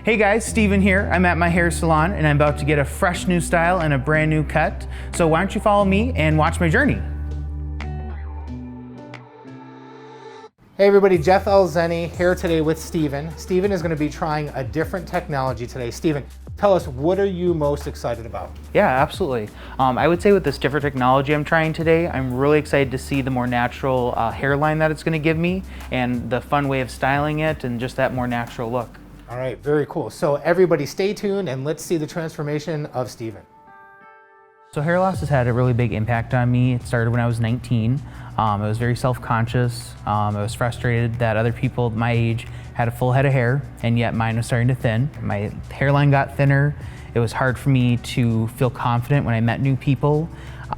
Hey guys, Steven here. I'm at my hair salon and I'm about to get a fresh new style and a brand new cut. So why don't you follow me and watch my journey? Hey everybody, Jeff Elzeni here today with Steven. Steven is going to be trying a different technology today. Steven, tell us, what are you most excited about? Yeah, absolutely. I would say with this different technology I'm trying today, I'm really excited to see the more natural hairline that it's going to give me and the fun way of styling it and just that more natural look. All right, very cool. So everybody stay tuned and let's see the transformation of Steven. So hair loss has had a really big impact on me. It started when I was 19. I was very self-conscious. I was frustrated that other people my age had a full head of hair and yet mine was starting to thin. My hairline got thinner. It was hard for me to feel confident when I met new people.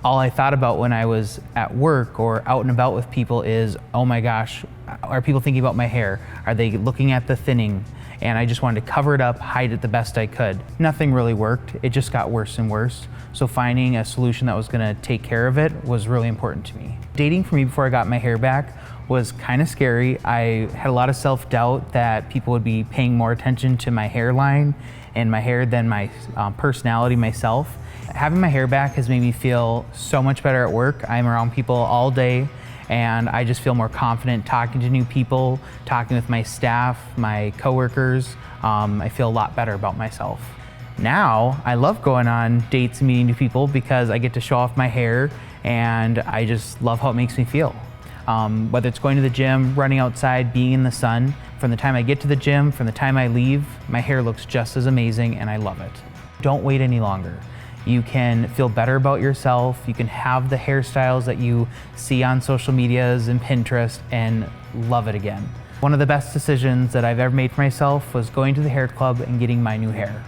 All I thought about when I was at work or out and about with people is, oh my gosh, are people thinking about my hair? Are they looking at the thinning? And I just wanted to cover it up, hide it the best I could. Nothing really worked. It just got worse and worse. So finding a solution that was gonna take care of it was really important to me. Dating for me before I got my hair back was kind of scary. I had a lot of self-doubt that people would be paying more attention to my hairline and my hair than my personality myself. Having my hair back has made me feel so much better at work. I'm around people all day and I just feel more confident talking to new people, talking with my staff, my coworkers. I feel a lot better about myself. Now, I love going on dates and meeting new people because I get to show off my hair and I just love how it makes me feel. Whether it's going to the gym, running outside, being in the sun, from the time I get to the gym, from the time I leave, my hair looks just as amazing and I love it. Don't wait any longer. You can feel better about yourself. You can have the hairstyles that you see on social medias and Pinterest and love it again. One of the best decisions that I've ever made for myself was going to the hair club and getting my new hair.